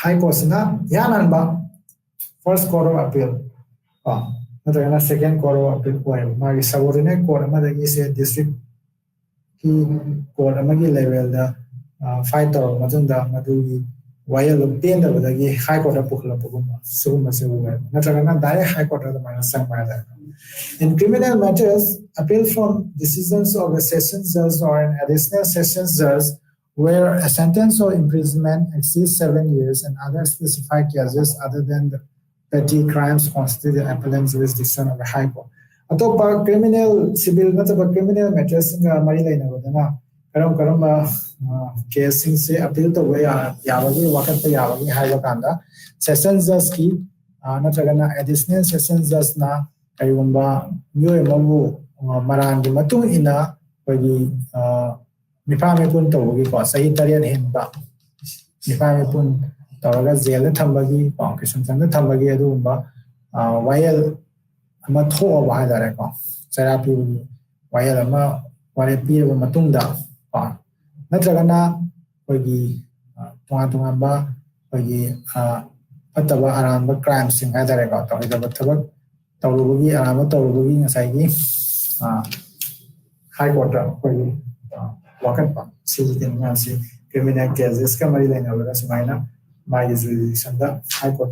High Court sina yananba first court of appeal natragana second court of appeal ko magi subordinate court amadagi se district ki court amagi level da fight tor matunda madugi wayal penda badagi High Court apukla pugumba sugumba se uga natragana direct High Court da mana sangma. In criminal matters, appeal from decisions of a sessions judge or an additional sessions judge where a sentence or imprisonment exceeds 7 years and other specified cases other than the petty crimes constitute the appellate jurisdiction of the High Court. Atopa criminal civil nataba criminal matters nga mari laina badana karam case se appeal to way yawagi wakat pa yawagi haiba kanda sessions judge ki natragana additional sessions judge na kayumba nyoy mabu marangi matung ina pagi mipame pun tawagi ko sahi tarian henba mipame pun tawaga jail thambagi kisam sanga thambagi adumba wayal ama tho ba hadare ko sarapi wayal ama ware pi ba matungda natragana pagi tunga ba pagi ataba aramba crime sing hadare ko tawida bathabak tawrugi arama tawrugi ngasai High Court pagi wakat pa sijitin nga si criminal cases ka mari laina wala sumaina my jurisdiction the High Court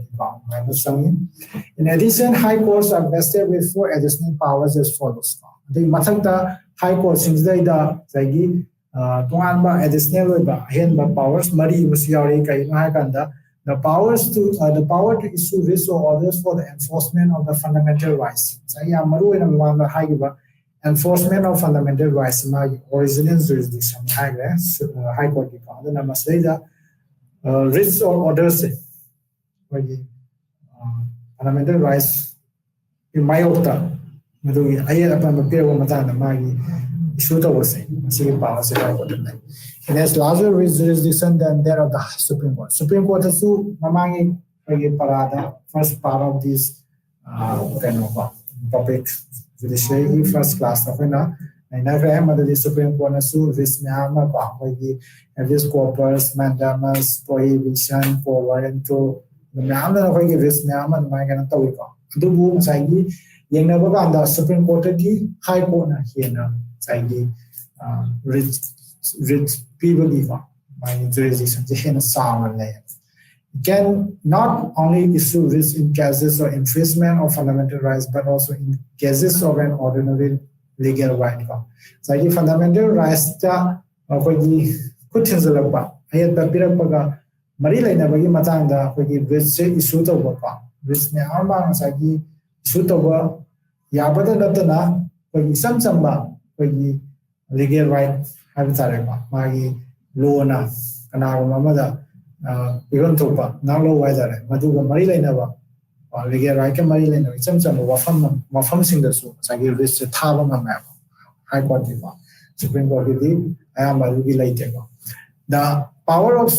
in addition, High Courts are vested with 4 additional powers as follows. The Mathakta High Court since the Zagi Tuanba additional powers Mari was Yari Kainakanda the the power to issue writs or orders for the enforcement of the fundamental rights. Saya Maru and Amanda Haiba enforcement of fundamental rights my original jurisdiction High Court the Namasleda writs or orders fundamental rights in my octa Madu Ayah upon the Piro Matana Magi Shuta was saying powers it has larger jurisdiction than that of the Supreme Court. Supreme Court is Mamangi Parada, first part of this kind of topic judiciary first class of the Supreme Court this habeas corpus, mandamus, prohibition, warrant to the Manda of this Naman Magan Tawika. Dubu Sagi, Yenaba, the Supreme Court High Court here, Sagi, rich people my jurisdiction sound can not only issue writs in cases of infringement of fundamental rights but also in cases of an ordinary legal right. So fundamental rights Kutinzalaba, Ayat Papirapaga, Marila Nabagi Matanga, which issue to work on, which may Arma Sagi, issue to work, Yabada Latana, some Samba, legal right, Habitarema, Magi, Luna, Kanara Mamada, Irontopa, Nalo Weather, Maduga Marila Nava, or legal right, Marila, some Wafam Singers, Sagi, this Tavama map, High Court, Supreme Court, I am a later. The power of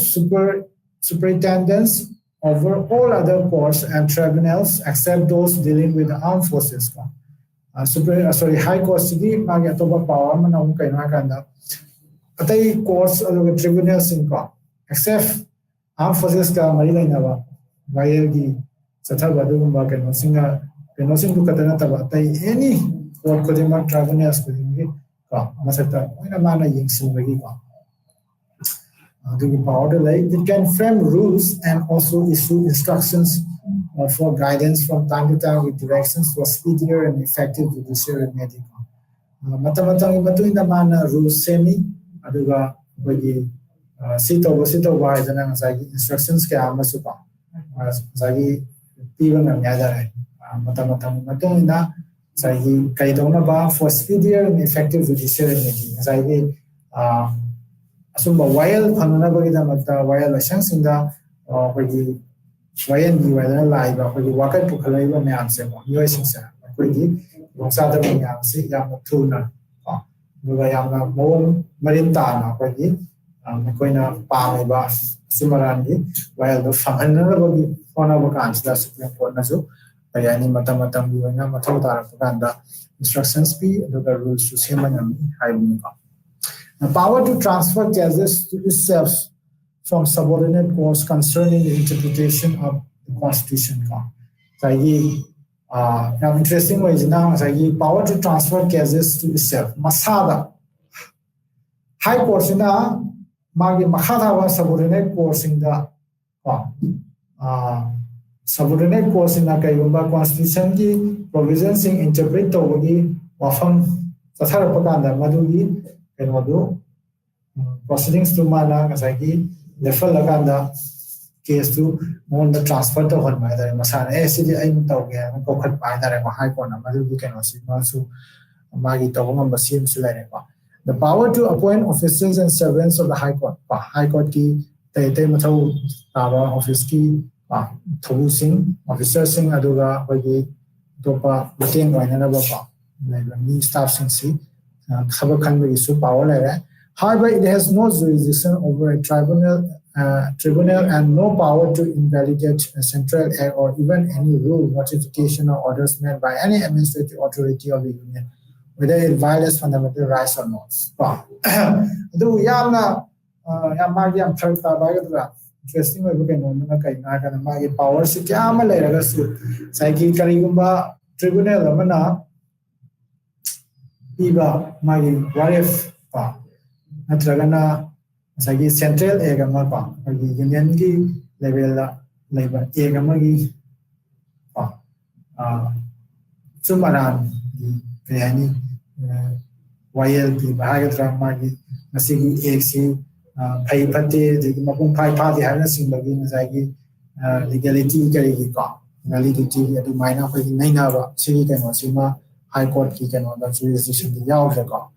superintendence over all other courts and tribunals except those dealing with the armed forces. High Court sigi magi atoba power man ang kaina kanda. Atay courts or tribunals except armed forces ka marilay na ba. Gaya gi sa taba dugumba kanosinga kanosin katana taba atay any court ko dimang tribunals ko dimang masakta ina mana yingsin lagi ka. It can frame rules and also issue instructions for guidance from time to time with directions for speedier and effective judiciary making. Matamatang matuin naman na rules semi aduga bagi sito ba janang sagi instructions kaya masupa sagi piwan ng yada matamatang matuin na sagi kaitong na ba for speedier and effective judiciary making sagi asumba while panuna bagida mata while asang sinda bagi YND whether live or you walk at Pukaleva Nancy, US pretty, Rosada Nancy, Yama Tuna, Nuyama Mon Marintana, pretty, Makoina Pameba, Simarandi, while the Famana will be one of a guns, that's Nazu, Bayani Matamatam, Matota Paganda, instructions P, the rules to Simanami, Haibuka. The power to transfer cases to itself from subordinate courts concerning the interpretation of the Constitution. So, now interesting ways now, power to transfer cases to itself. Masada High Courts in the Magi Mahada subordinate courts in the subordinate courts in the Kayumba Constitution provisions in interpret the Wafam Satharapaganda Madugi and Wadu proceedings to Mana Kasaki. Level laganda case to on the transfer to one by the Masana ACD aim toga and cocked by the high corner, we can also Magi Togam Basim Sulaneva. The power to appoint officers and servants of the High Court, High Court key, Taymatau, our office key, Tobusing, officer sing Aduga, Wagi, Topa, Batin, Wainanaba, like staff since Sabakan is power like that. However, it has no jurisdiction over a tribunal and no power to invalidate a central act or even any rule, notification, or orders made by any administrative authority of the union, whether it violates fundamental rights or not. Do Yamna Yamagiam Tarta interesting way we can know powers Yama later Saiki Karigumba Tribunal Amana Iba Magi Warif. Natragana Sagi Central Egamapa, Union level labor Egamagi Sumaran, Kayani, YLP, Bahagatra Magi, Nasigi AC, Paypati, the Mapum Pai Party harnessing Bagin Zagi, legality Karigika, validity at the minor Naina, Sigi and Wasima, High Court Kick and all that jurisdiction, the Yao.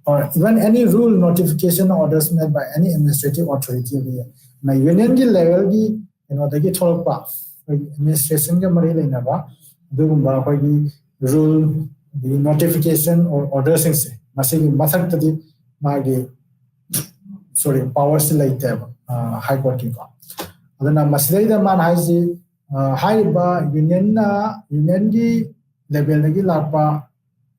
Or even any rule, notification, orders made by any administrative authority. My union level, the total path, administration, the rule, the notification or orders, powers like High Court. Then Masday man has the high bar union level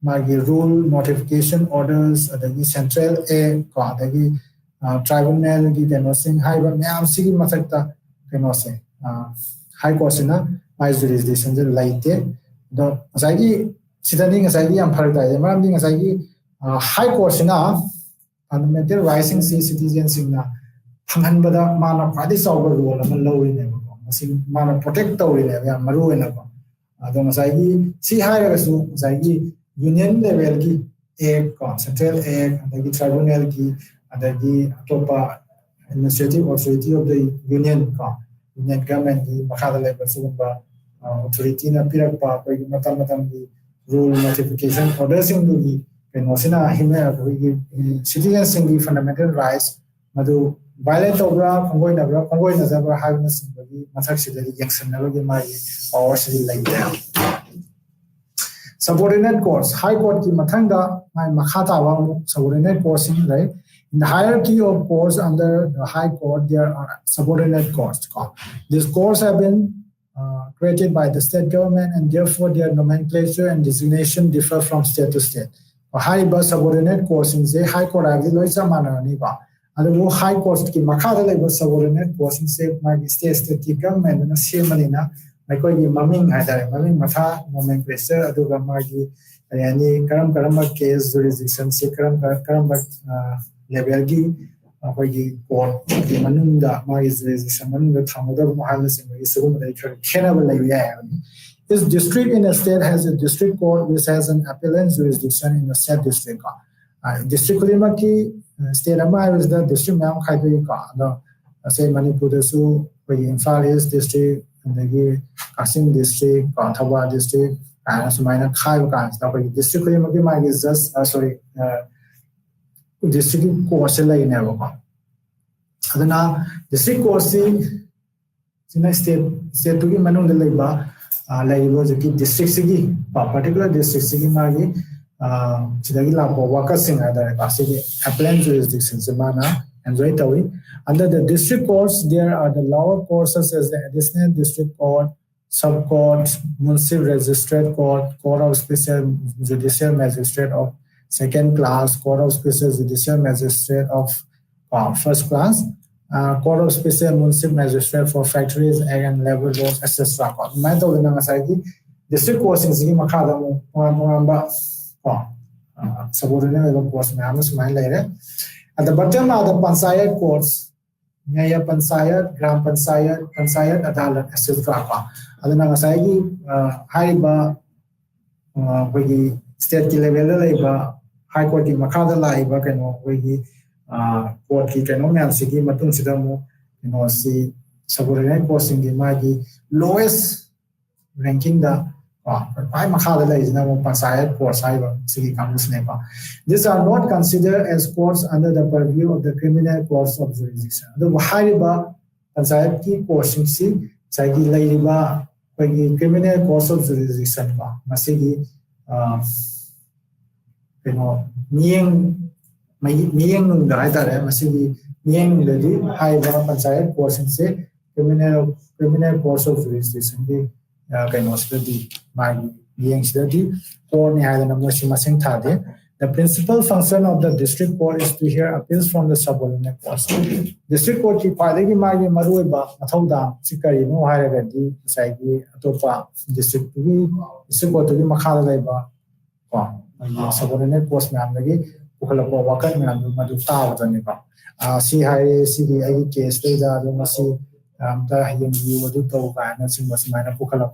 Magi rule, notification, orders, the central A, the tribunal, the Genosing, High Mam Sigi Masakta, Genosing, High Corsina, my jurisdiction, like the Zagi, sitting as I am Paradise, Maraming as I High Corsina, fundamental rising sea citizens in Hanbada Mana Padis over rule, and low in them, Mana protector in them, Maru in them. Adonasagi, see higher as Zagi. Union level ki ek central ek adagi tribunal ki adagi topa administrative authority of the union government ki makada level sumba authority na pirak pa koi matam ki rule notification orders indu ki kenosina hime citizens ki fundamental rights madu violate obra kongoi na zabra happiness indu mathak sidari action na gi mai power city like that. Subordinate courts, High Court ki mathanga my makhata wa subordinate courts right. In the hierarchy of courts under the High Court, there are subordinate courts. These courts have been created by the state government, and therefore their nomenclature and designation differ from state to state. High subordinate courts in the High Court have the manner niba. And High Court ki makhata level subordinate courts in say my state government and same manina. Like Maming had a Maming Mata nomenclature, Aduga Magi, any Karam case jurisdiction, Sikaram Levelgi, Wagi Court, the Manunda, Magi's jurisdiction, Manunda Tamada Mohalis in the Sum, they can This district in a state has a district court which has an appellate jurisdiction in the said district. District Limaki, state Amai is the district Mam Kaidika, say Manipuri, Infalis district. The Kasim district, Thawa district, and so minor Kaiwakans. The district is just district course in Navajo. Adana district course sina state to gi manung da laiba laiba jiki district sigi particular district sigi magi sidagi la po waka sing ada ka sigi appellant jurisdiction semana enjoy tawi. Under the district courts there are the lower courts as the additional district court, sub-court, municipal magistrate court, court of special judicial magistrate of second class, court of special judicial magistrate of first class, court of special municipal magistrate for factories and labor laws, etc. District courts in Zigi Makadam, subordinate level courts, at the bottom are the Pansayat courts, Nyaya Pansayat, Gram Pansayat, Pansayat, Adalat, etc. Adana Masagi, Haiba, Wigi, state level labor, High Court in Makada Laiba, and Wigi, Court Kikanomian Sigi, Matun Sidamo, see subordinate courts in the Magi, lowest ranking the Makada is now Pansayat courts, Sigi Kamus Nepa. These are not considered as courts under the purview of the criminal courts of jurisdiction. The Wahariba Pansayat key portion C, Sagi Laiba, criminal courts of jurisdiction, Masigi, Miyang the Haitare, Masigi, Miyang the Haiba Pansayat portion C, criminal courts of jurisdiction. The principal function of the district court is to hear appeals from the subordinate courts. District court ki khwadagi magi maruiba mathauda sikari no hairagadi saigi atopa district court gi makhada laiba subordinate courts me amagi ukhalapa wakat me am madu ta wadani ba si hai si gi ai case da do masi the young you would do by nothing was minor Pukala,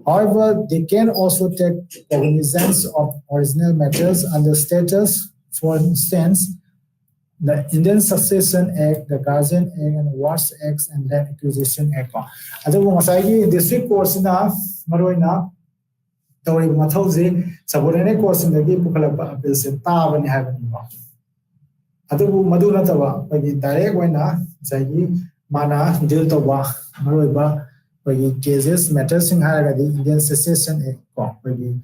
however, they can also take cognizance of original matters under status, for instance, the Indian Succession Act, the Guardian Act, and Wars Act, and Land Acquisition Act. Otherwise, district courts in Maroina, Tori Mathozi, subordinate courts in the Pukala bills and Tav and Heaven. Adu maduna tawa pagi direct wena sagi mana deal tawa maroiba pagi cases matters sing haragadi Indian Succession Act ko pagi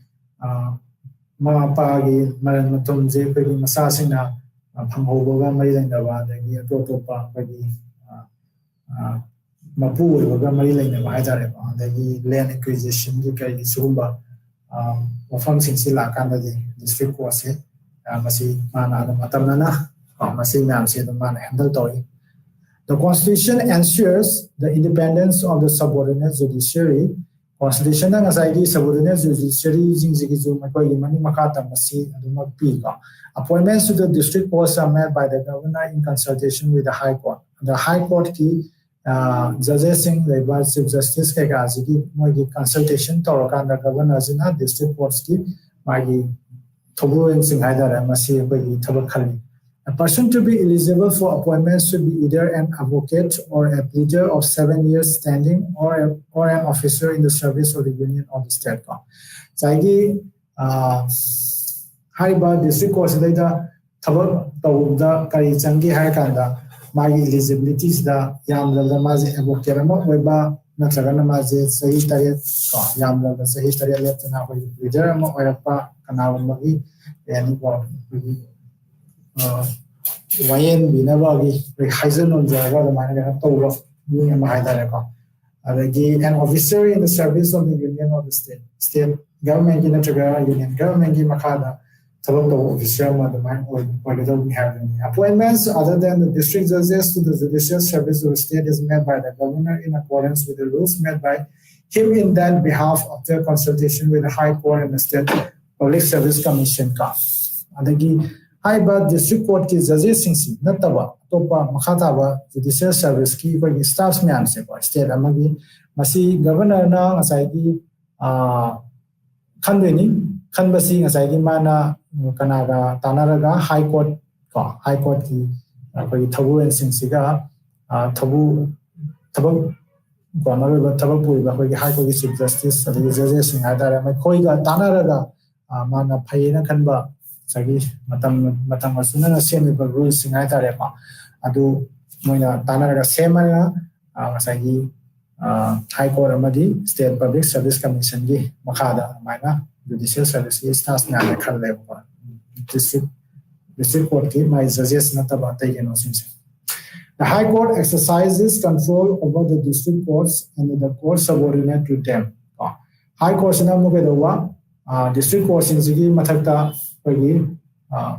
ma pagi maran matum je pagi masa singna phanghoba mai lainaba dagi atotopa pagi mapu ba mai lainaba haitare ba dagi land acquisition gi kai sumba mafam sing sila kan dagi district court se masi mana matamna the Constitution ensures the independence of the subordinate judiciary. Constitution and SID subordinate judiciary appointments to the district courts are made by the governor in consultation with the High Court. The High Court key judges in the Chief Justice consultation to the governors in the district courts key a person to be eligible for appointments should be either an advocate or a pleader of 7 years standing or an officer in the service of the union or the state. Saigi haiba district court later thabak tawda kari changi hai kanda magi eligibilities da yamla da maji advocate amo weba natragana maji sahi tariat yamla da sahi tariat leptana ko pleader amo oyapa kanawa magi yani ko Wayan Binabagi, Haizen on the Radamana Tolo, an officer in the service of the union or the state government in the union government in Makada, Taloto officer on the mind or we don't have any appointments other than the district judges to the judicial service of the state is made by the governor in accordance with the rules made by him in that behalf after consultation with the High Court and the State Public Service Commission. Haiba district court ki judges singsi nataba topa makhataba judicial service ki ko staffs me amse ko state amagi masi governor na ngasai gi khanbeni khanbasi ngasai gi mana kanaga tanaraga high court ki ko thabu and singsi ga thabu gonaro thabu pui ba ko high court chief justice the judges sing adara mai khoi ga tanaraga mana phaina khanba Sagi Matam Masunana semi rules in Itarepa. Adu moina tanaraga semana ngasai High Court amadi State Public Service Commission gi makhada maina judicial service stars na khalle ba district court ki my judges na taba tai no simse. The High Court exercises control over the district courts and the courts subordinate to them. High Court sina mo kedawa district courts sigi mathakta pagi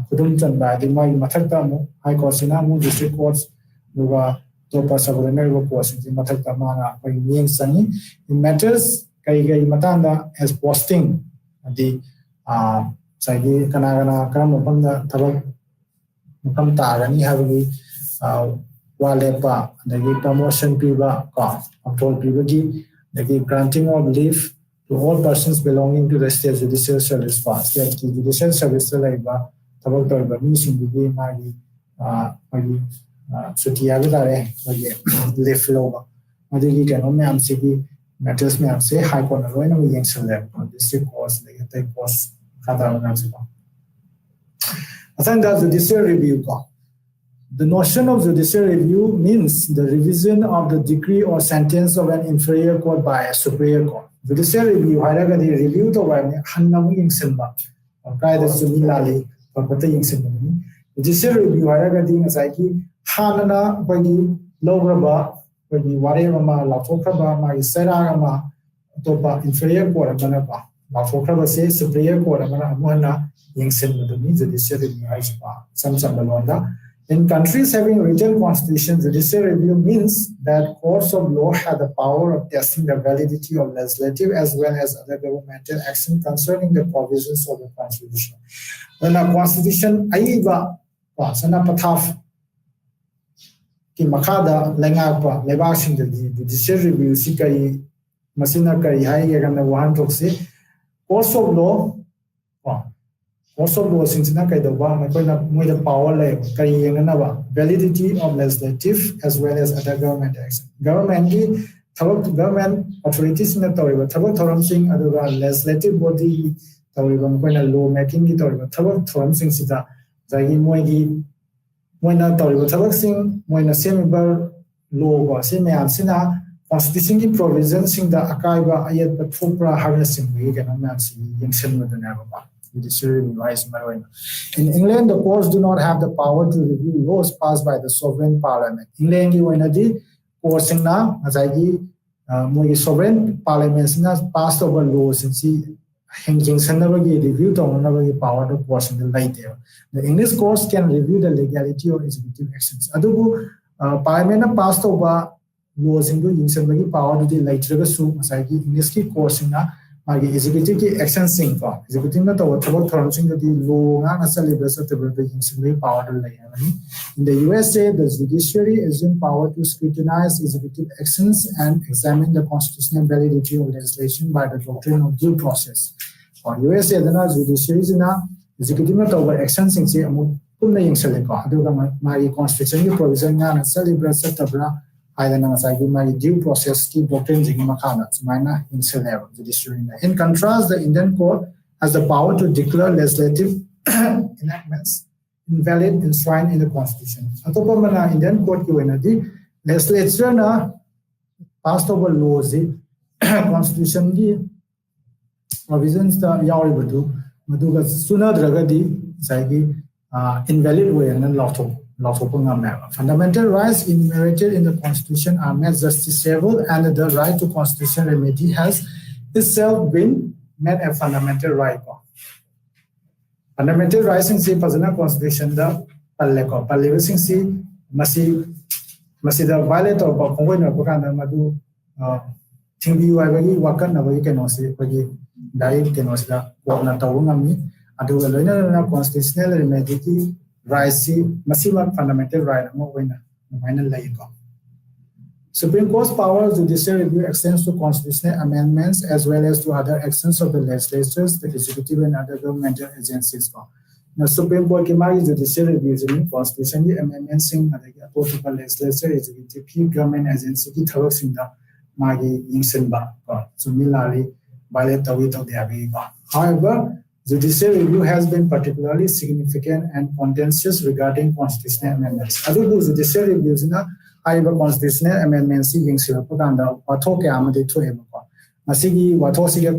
kudum chanba di mai mathakta mo High Court sina mo district courts luga topa subordinate courts sigi mathakta mana pagi yeng sani in matters kai matanda as posting the sagi kana karam mapamda thabak mapam tarani habagi walepa the promotion piba control piba the granting of leave to all persons belonging to the state judicial service state judicial service labor tabak torba mi singgi magi sutia gare leave loba madigi kano me am sigi matters me am say high court no no yeng sele district courts the type courts kada na siba asan da judicial review ko. The notion of judicial review means the revision of the decree or sentence of an inferior court by a superior court. Judicial review, however, the review to one Hanamu in Simba, or Kaida Sumilali, or Pata in Simba. Judicial review, however, the Nazaki, Hanana, Bagi, Lograba, Bagi, Warema, La Fokraba, my Sarama, Topa, inferior court, Manapa, La Fokraba says superior court, Mana, Ying Simba, the judicial review, some Sambalonda. In countries having written constitutions, judicial review means that courts of law have the power of testing the validity of legislative as well as other governmental action concerning the provisions of the constitution. When a constitution aiba sana pathaf ki makada lengapa lebasing the judicial review si kai masina kai hai gana wahan tokse courts of law also law singina kai da ba mai the power le kai yengana ba validity of legislative as well as other government action government ki government authorities na toriba thabak thoram sing aduga legislative body toriba mai law making ki toriba thabak thoram sing sida jagi moi na toriba thabak sing moi na semibar law ba se me sina constitution ki provisions sing da akaiba ayat pa thopra harnessing we kana na si yengsen madana ba. In England, the courts do not have the power to review laws passed by the sovereign parliament. England, the courts sovereign parliament passed over laws and see review the power of courts in the light there. The English courts can review the legality of executive actions. Parliament passed over laws in the power to the light English courts in executive action sing executive na to thorm sing the law nga celebrate the power to lay. In the USA, the judiciary is in power to scrutinize executive actions and examine the constitutional validity of legislation by the doctrine of due process. For USA, the judiciary is na executive na to action sing say amu pun na select aduga my constitutional provision nga celebrate tabra either my due process ki doctrine makana in judiciary. In contrast, the Indian court has the power to declare legislative enactments invalid enshrined in the constitution. Atopa mana Indian court ki wenadi legislature na passed over laws constitution ki provisions da yawi badu maduga suna dragadi saigi invalid way and lawful. Fundamental rights enumerated in the Constitution are met justiciable, and the right to constitutional remedy has itself been made a fundamental right. Fundamental rights in the Constitution the Paleko sing masi the violate of Congoina Bukanda Madu Timbi Wakan Navaki can also diet can also Wana Tawungami, Adu constitutional remedy. Rights massive fundamental right Supreme Court's power of judicial review extends to constitutional amendments as well as to other actions of the legislatures, the executive and other governmental agencies. Now, Supreme Court judicial review constitutional amendments in the legislature, executive government agency ki thawak sing da magi yingsenba so milari violate the weight of the However, judicial review has been particularly significant and contentious regarding constitutional amendments. Adubu judicial reviews na haiba constitutional amendments in Singapore wato kaya amade thoeba ko. Masigi wato sige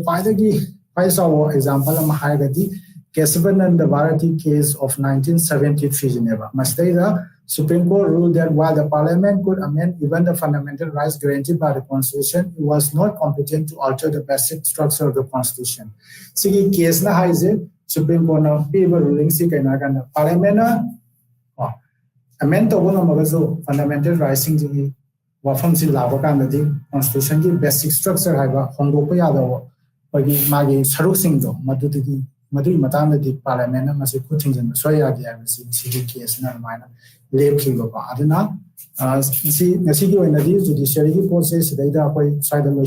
paisa example am haigadi Kesavananda Bharati case of 1973 Geneva. Masteda Supreme Court ruled that while the Parliament could amend even the fundamental rights guaranteed by the Constitution, it was not competent to alter the basic structure of the Constitution. Sigi case na haize Supreme Court na paper ruling si kaina kana Parliament na amend to bona magazo fundamental rights sing ji wafam si labo kana di Constitution ki basic structure haiba hongdopa yadawo bagi magi saruk sing do madudigi Madrid Matana di Parliament and Masi putting in the Soya city case and minor lay Kigo Adana. See, Nasigo and the judiciary process, they are quite side of the